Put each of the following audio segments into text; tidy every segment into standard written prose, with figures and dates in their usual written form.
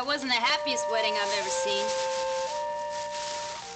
That wasn't the happiest wedding I've ever seen.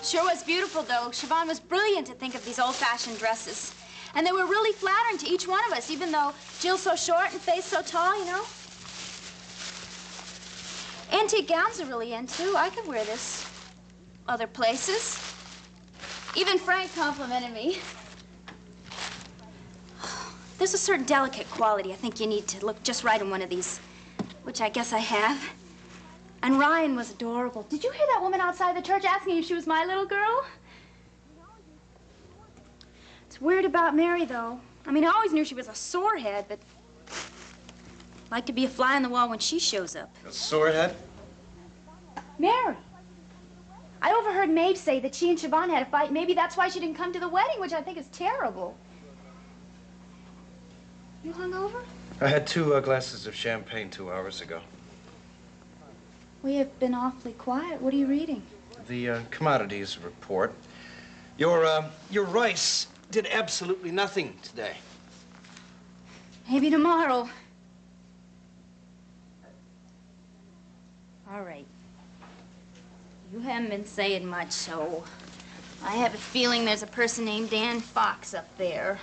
Sure was beautiful, though. Siobhan was brilliant to think of these old-fashioned dresses. And they were really flattering to each one of us, even though Jill's so short and Faye's so tall, you know? Antique gowns are really in, too. I could wear this other places. Even Frank complimented me. There's a certain delicate quality I think you need to look just right in one of these, which I guess I have. And Ryan was adorable. Did you hear that woman outside the church asking if she was my little girl? It's weird about Mary, though. I mean, I always knew she was a sorehead, but I'd like to be a fly on the wall when she shows up. A sorehead? Mary. I overheard Maeve say that she and Siobhan had a fight. Maybe that's why she didn't come to the wedding, which I think is terrible. You hungover? I had 2 glasses of champagne 2 hours ago. We have been awfully quiet. What are you reading? The commodities report. Your rice did absolutely nothing today. Maybe tomorrow. All right. You haven't been saying much, so I have a feeling there's a person named Dan Fox up there.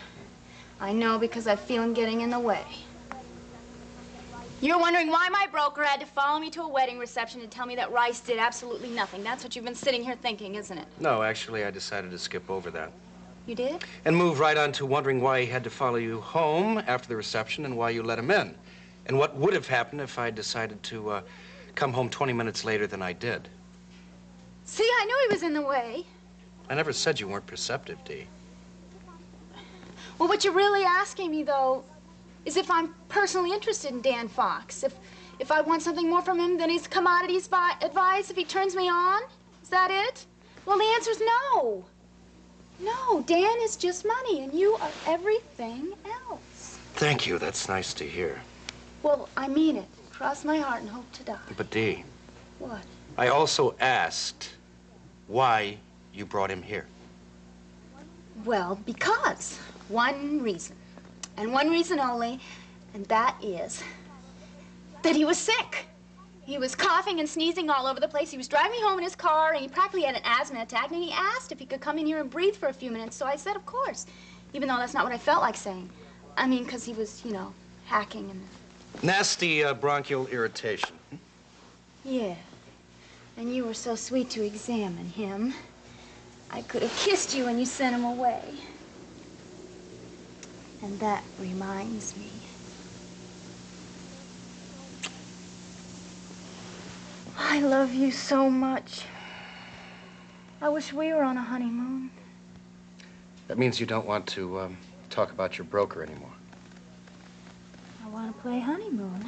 I know because I feel him getting in the way. You're wondering why my broker had to follow me to a wedding reception and tell me that Rice did absolutely nothing. That's what you've been sitting here thinking, isn't it? No, actually, I decided to skip over that. You did? And move right on to wondering why he had to follow you home after the reception and why you let him in. And what would have happened if I decided to come home 20 minutes later than I did. See, I knew he was in the way. I never said you weren't perceptive, Dee. Well, what you're really asking me, though, is if I'm personally interested in Dan Fox. If I want something more from him than his commodities advice, if he turns me on. Is that it? Well, the answer's no. No, Dan is just money, and you are everything else. Thank you. That's nice to hear. Well, I mean it. Cross my heart and hope to die. But, Dee. What? I also asked why you brought him here. Well, because. One reason. And one reason only, and that is that he was sick. He was coughing and sneezing all over the place. He was driving me home in his car, and he practically had an asthma attack, and he asked if he could come in here and breathe for a few minutes, so I said, of course, even though that's not what I felt like saying. I mean, because he was, you know, hacking and... Nasty bronchial irritation. Yeah. And you were so sweet to examine him. I could have kissed you when you sent him away. And that reminds me. I love you so much. I wish we were on a honeymoon. That means you don't want to talk about your broker anymore. I want to play honeymoon.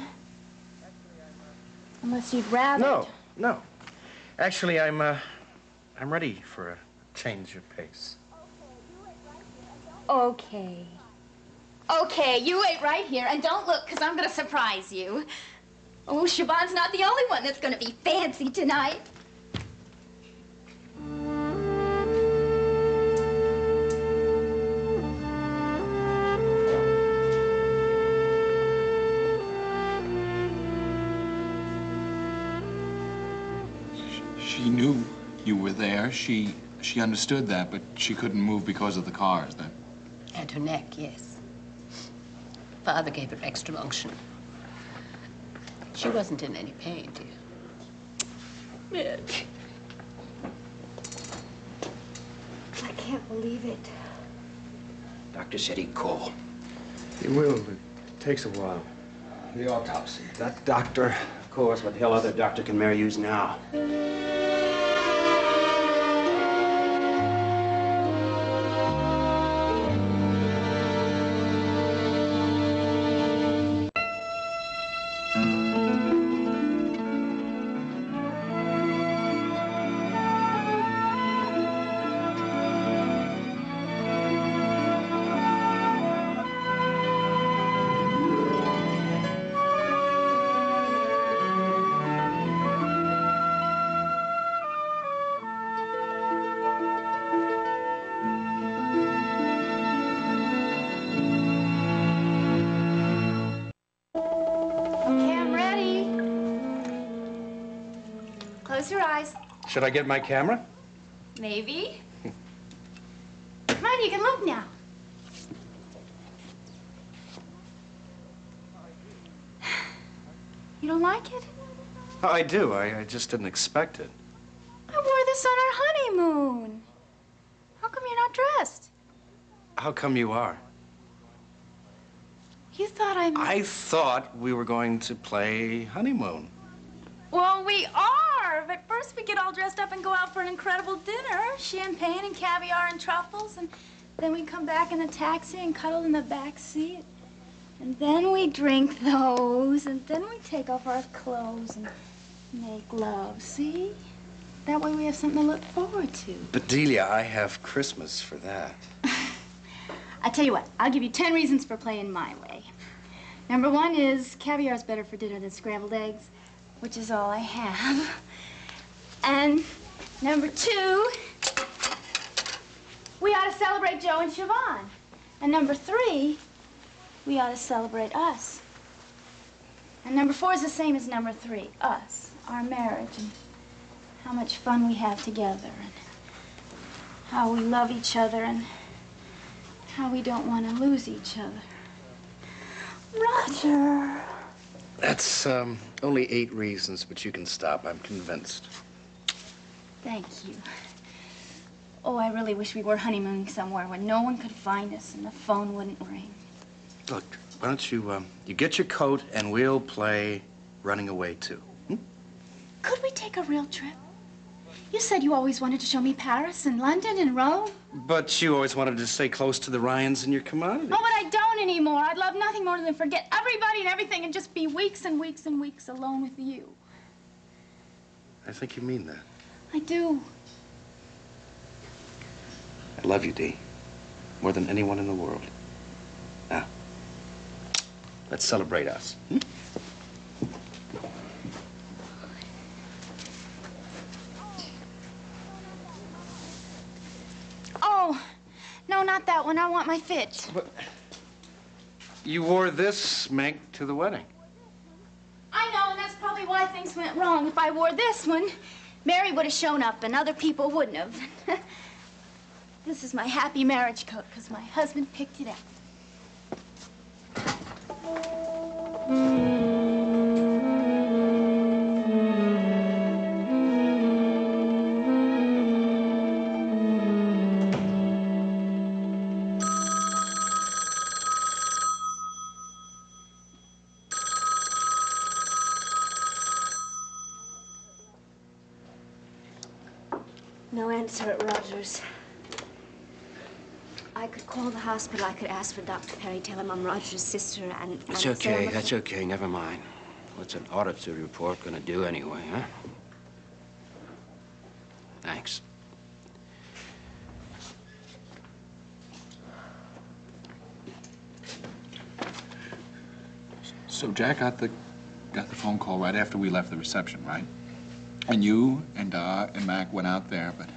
Unless you'd rather... No, no. Actually, I'm ready for a change of pace. Okay. Okay, you wait right here, and don't look, because I'm going to surprise you. Oh, Siobhan's not the only one that's going to be fancy tonight. She knew you were there. She understood that, but she couldn't move because of the cars then. And her neck, yes. Father gave her extra unction. She wasn't in any pain, dear. Mitch. I can't believe it. Doctor said he'd call. He will, but it takes a while. The autopsy. That doctor, of course, what the hell other doctor can Mary use now? Close your eyes. Should I get my camera? Maybe. Come on, you can look now. You don't like it? Oh, I do. I just didn't expect it. I wore this on our honeymoon. How come you're not dressed? How come you are? You thought I thought we were going to play honeymoon. Well, we are. But first we get all dressed up and go out for an incredible dinner. Champagne and caviar and truffles. And then we come back in a taxi and cuddle in the back seat. And then we drink those. And then we take off our clothes and make love. See? That way we have something to look forward to. But Delia, I have Christmas for that. I tell you what, I'll give you 10 reasons for playing my way. Number 1 is caviar's better for dinner than scrambled eggs, which is all I have. And number 2, we ought to celebrate Joe and Siobhan. And number 3, we ought to celebrate us. And number 4 is the same as number 3, us, our marriage, and how much fun we have together, and how we love each other, and how we don't want to lose each other. Roger. That's only 8 reasons, but you can stop. I'm convinced. Thank you. Oh, I really wish we were honeymooning somewhere where no one could find us and the phone wouldn't ring. Look, why don't you get your coat and we'll play Running Away too. Could we take a real trip? You said you always wanted to show me Paris and London and Rome. But you always wanted to stay close to the Ryans and your commodity. Oh, but I don't anymore. I'd love nothing more than forget everybody and everything and just be weeks and weeks and weeks alone with you. I think you mean that. I do. I love you, Dee. More than anyone in the world. Now, let's celebrate us. Oh, no, not that one. I want my fit. But you wore this, Meg, to the wedding. I know, and that's probably why things went wrong. If I wore this one, Mary would have shown up and other people wouldn't have. This is my happy marriage coat because my husband picked it out. No answer at Rogers. I could call the hospital. I could ask for Dr. Perry, tell him I'm Rogers' sister, and That's say okay, I'm that's okay, never mind. What's an autopsy report gonna do anyway, huh? Thanks. So Jack got the phone call right after we left the reception, right? And you and Mac went out there, but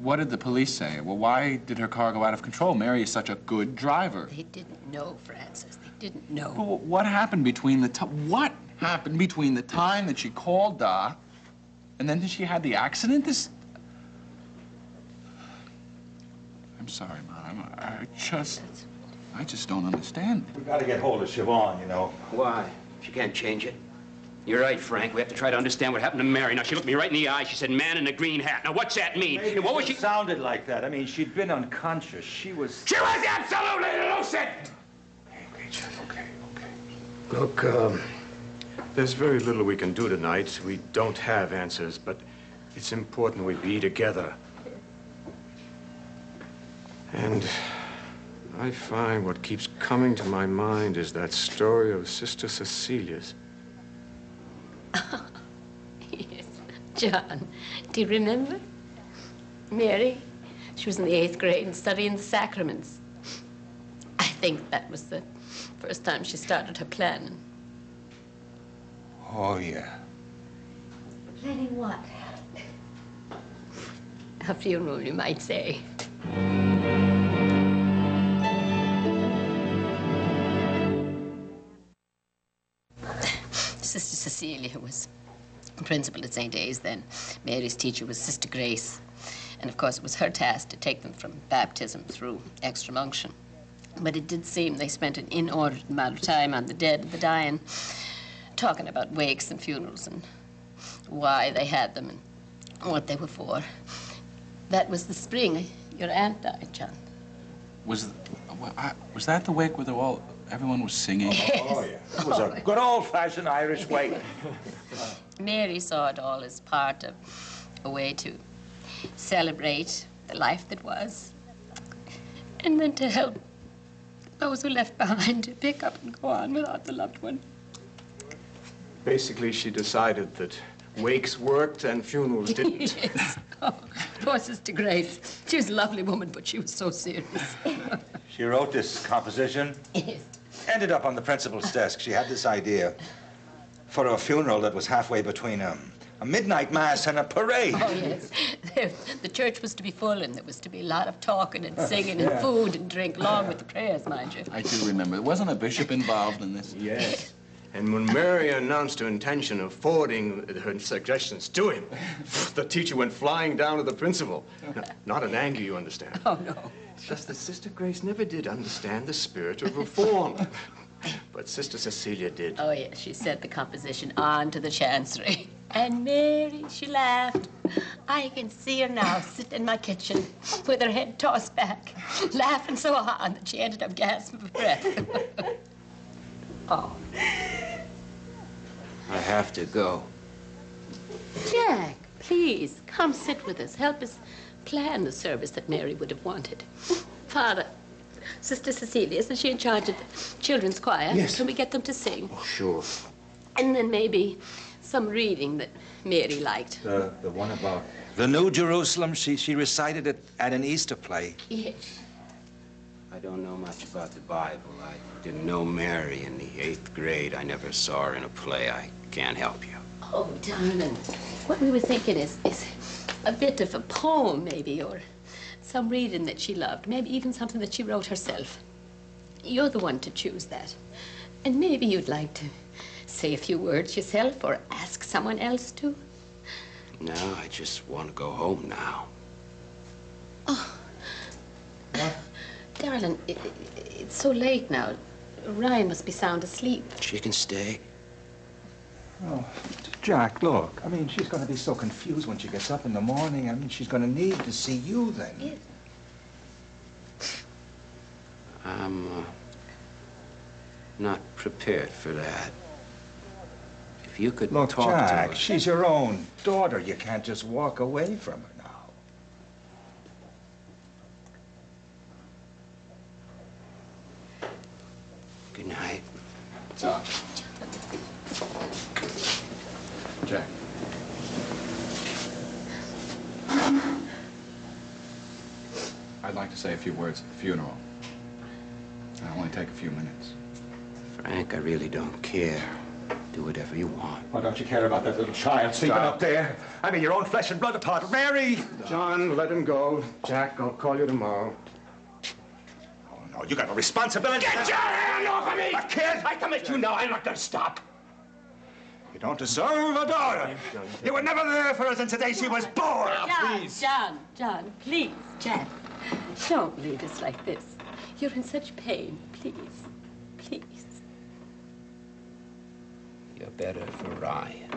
what did the police say? Well, why did her car go out of control? Mary is such a good driver. They didn't know, Francis. They didn't know. Well, what happened between the time that she called Da and then she had the accident? I'm sorry, Mom. I just don't understand. We gotta get hold of Siobhan, you know. Why? She can't change it. You're right, Frank. We have to try to understand what happened to Mary. Now, she looked me right in the eye. She said, man in a green hat. Now, what's that mean? Maybe What was it she... sounded like that. I mean, she'd been unconscious. She was absolutely lucid! Hey, Rachel, okay. Look, there's very little we can do tonight. We don't have answers, but it's important we be together. And I find what keeps coming to my mind is that story of Sister Cecilia's. Yes, John. Do you remember? Mary, she was in the 8th grade and studying the sacraments. I think that was the first time she started her planning. Oh, yeah. Planning what? Her funeral, you might say. Sister Cecilia was principal at St. A's then. Mary's teacher was Sister Grace. And of course, it was her task to take them from baptism through extreme unction. But it did seem they spent an inordinate amount of time on the dead and the dying, talking about wakes and funerals and why they had them and what they were for. That was the spring your aunt died, John. Was that the wake where everyone was singing? Oh, yeah. It was a good old-fashioned Irish wake. Mary saw it all as part of a way to celebrate the life that was, and then to help those who left behind to pick up and go on without the loved one. Basically, she decided that wakes worked and funerals didn't. Yes. Oh, poor Sister Grace. She was a lovely woman, but she was so serious. She wrote this composition. Yes. Ended up on the principal's desk. She had this idea for a funeral that was halfway between a midnight mass and a parade. Oh, yes. The church was to be full, and there was to be a lot of talking and singing and food and drink, along with the prayers, mind you. I do remember. Wasn't a bishop involved in this? Yes. And when Mary announced her intention of forwarding her suggestions to him, the teacher went flying down to the principal. Not in anger, you understand. Oh, no. It's just that Sister Grace never did understand the spirit of reform. But Sister Cecilia did. Oh, yes, she sent the composition on to the chancery. And Mary, she laughed. I can see her now sitting in my kitchen with her head tossed back, laughing so hard that she ended up gasping for breath. Oh. I have to go. Jack, please, come sit with us. Help us plan the service that Mary would have wanted. Father, Sister Cecilia, isn't she in charge of the children's choir? Yes. Can we get them to sing? Oh, sure. And then maybe some reading that Mary liked. The one about the New Jerusalem. She recited it at an Easter play. Yes. I don't know much about the Bible. I didn't know Mary in the 8th grade. I never saw her in a play. I can't help you. Oh, darling, what we were thinking is a bit of a poem, maybe, or some reading that she loved. Maybe even something that she wrote herself. You're the one to choose that. And maybe you'd like to say a few words yourself or ask someone else to. No, I just want to go home now. Oh. Darling, it's so late now. Ryan must be sound asleep. She can stay. Oh, Jack, look. I mean, she's going to be so confused when she gets up in the morning. I mean, she's going to need to see you then. Yes. I'm not prepared for that. If you could Look, talk Jack, to her. she's your own daughter. You can't just walk away from her now. Good night. Jack. I'd like to say a few words at the funeral. It'll only take a few minutes. Frank, I really don't care. Do whatever you want. Why don't you care about that little child sleeping up there? I mean, your own flesh and blood apart. Mary! John, let him go. Jack, I'll call you tomorrow. Oh, no, you got a responsibility. Get your hand off of me! A kid! I commit you now. I'm not going to stop. You don't deserve a daughter. You were never there for us, and today she was born. John, please, Jack. Don't leave us like this. You're in such pain. Please, please. You're better for Ryan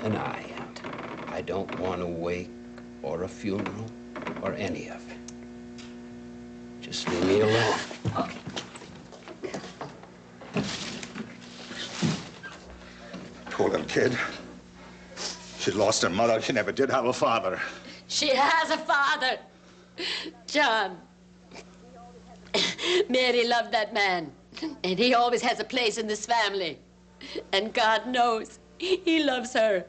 than I am. I don't want a wake or a funeral or any of it. Just leave me alone. Okay. Poor little kid. She lost her mother. She never did have a father. She has a father. John. Mary loved that man. And he always has a place in this family. And God knows he loves her.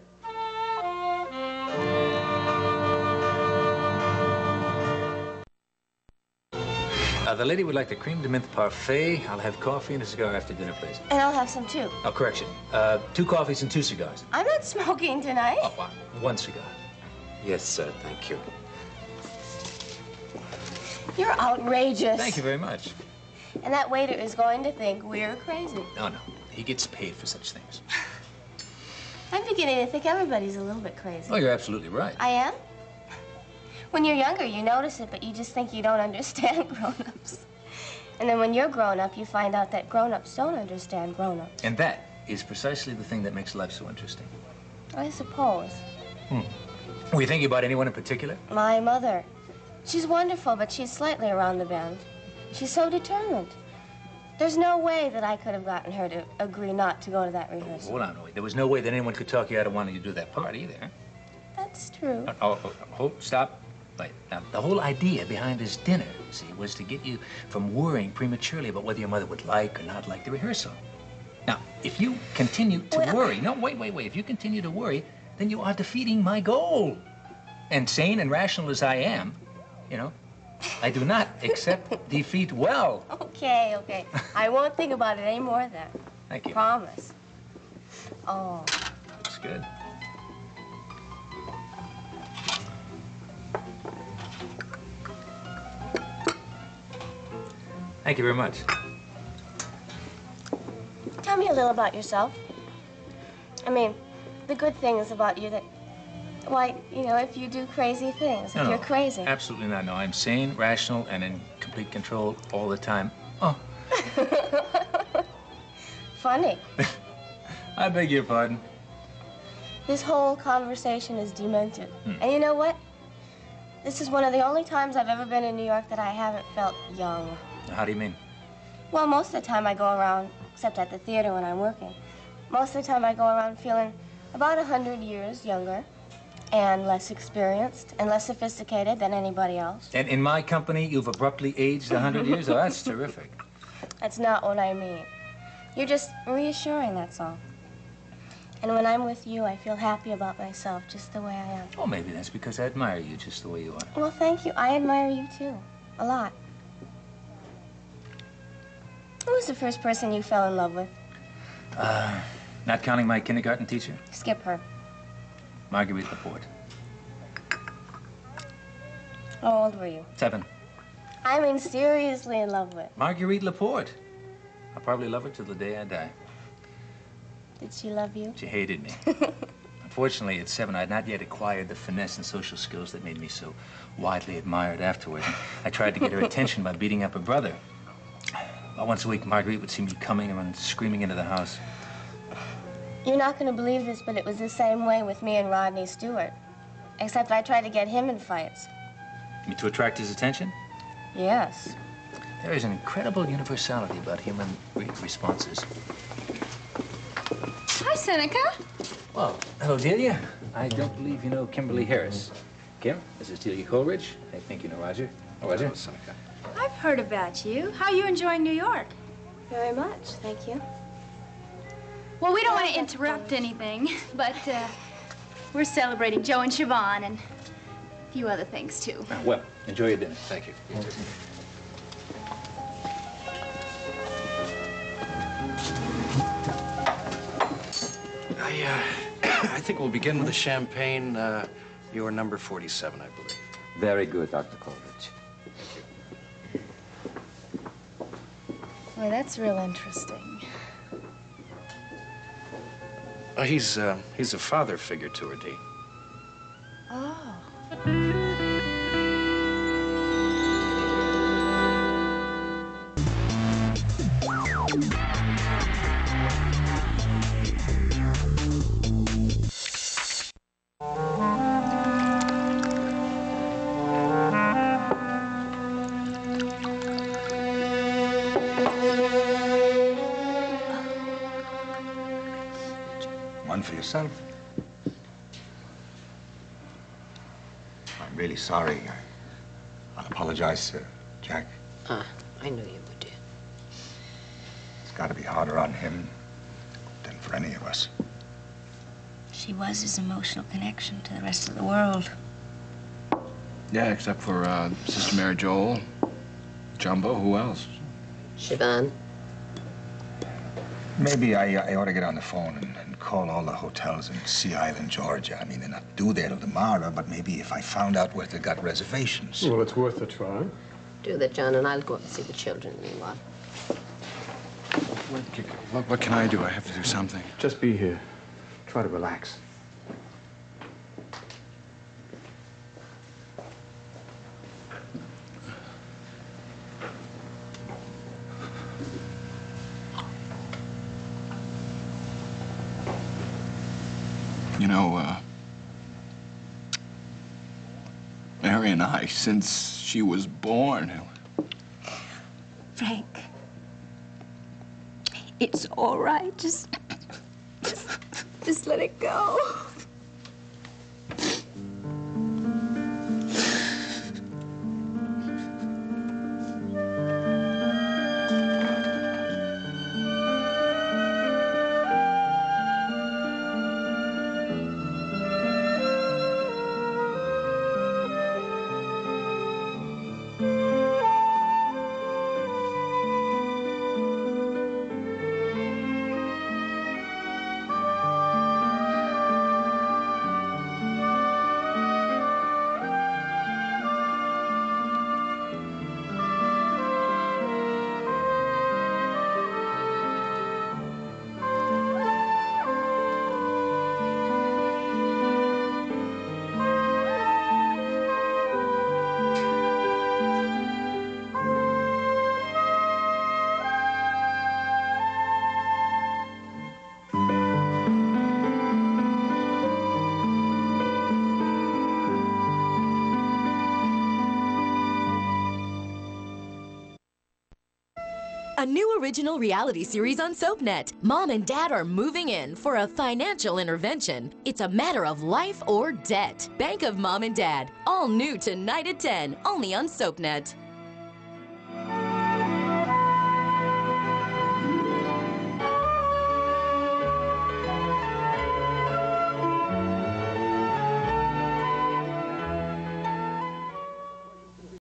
The lady would like the cream de menthe parfait. I'll have coffee and a cigar after dinner, please. And I'll have some too. Oh, correction. 2 coffees and 2 cigars. I'm not smoking tonight. Oh, 1 cigar. Yes, sir. Thank you. You're outrageous. Thank you very much. And that waiter is going to think we're crazy. No. He gets paid for such things. I'm beginning to think everybody's a little bit crazy. Oh, you're absolutely right. I am? When you're younger, you notice it, but you just think you don't understand grown-ups. And then when you're grown up, you find out that grown-ups don't understand grown-ups. And that is precisely the thing that makes life so interesting. I suppose. Were you thinking about anyone in particular? My mother. She's wonderful, but she's slightly around the bend. She's so determined. There's no way that I could have gotten her to agree not to go to that rehearsal. Hold on, wait. There was no way that anyone could talk you out of wanting to do that part either. That's true. Hold, stop. Wait. Now, the whole idea behind this dinner, see, was to get you from worrying prematurely about whether your mother would like or not like the rehearsal. Now, if you continue to worry, no, wait. If you continue to worry, then you are defeating my goal. And sane and rational as I am, you know, I do not accept defeat well. Okay. I won't think about it anymore then. Thank you. Promise. Oh. Looks good. Thank you very much. Tell me a little about yourself. I mean, the good things about you that, why, you know, if you do crazy things, if you're crazy. Absolutely not. No, I'm sane, rational, and in complete control all the time. Oh. Funny. I beg your pardon. This whole conversation is demented. And you know what? This is one of the only times I've ever been in New York that I haven't felt young. How do you mean? Well, most of the time I go around, except at the theater when I'm working, most of the time I go around feeling about 100 years younger and less experienced and less sophisticated than anybody else. And in my company, you've abruptly aged 100 years? Oh, that's terrific. That's not what I mean. You're just reassuring, that's all. And when I'm with you, I feel happy about myself just the way I am. Oh, maybe that's because I admire you just the way you are. Well, thank you. I admire you, too. A lot. Who was the first person you fell in love with? Not counting my kindergarten teacher? Skip her. Marguerite Laporte. How old were you? 7. I mean, seriously in love with. Marguerite Laporte. I'll probably love her till the day I die. Did she love you? She hated me. Unfortunately, at 7, I had not yet acquired the finesse and social skills that made me so widely admired afterward. I tried to get her attention by beating up her brother. About once a week, Marguerite would see me coming and screaming into the house. You're not going to believe this, but it was the same way with me and Rodney Stewart. Except I tried to get him in fights. Me to attract his attention? Yes. There is an incredible universality about human responses. Hi, Seneca. Well, hello, Delia. I don't believe you know Kimberly Harris. Kim, this is Delia Coleridge. I think you know Roger. Oh, Roger. Hello, Seneca. I've heard about you. How are you enjoying New York? Very much, thank you. Well, we don't want to interrupt anything, but we're celebrating Joe and Siobhan and a few other things, too. Well, enjoy your dinner. Thank you. I think we'll begin with the champagne. You're number 47, I believe. Very good, Dr. Coleridge. Boy, that's real interesting. He's a father figure to her, Dee. Oh. One for yourself. I'm really sorry. I'll apologize to Jack. I knew you would, dear. It's got to be harder on him than for any of us. She was his emotional connection to the rest of the world. Yeah, except for Sister Mary Joel, Jumbo, who else? Siobhan. Maybe I ought to get on the phone and call all the hotels in Sea Island, Georgia. I mean, they're not due there till tomorrow, but maybe if I found out where they got reservations. Well, it's worth a try. Do that, John, and I'll go up and see the children meanwhile. What can I do? I have to do something. Just be here. Try to relax. You know, Mary and I, since she was born... Frank, it's all right. Just let it go. A new original reality series on SoapNet. Mom and Dad are moving in for a financial intervention. It's a matter of life or debt. Bank of Mom and Dad. All new tonight at 10, only on SoapNet.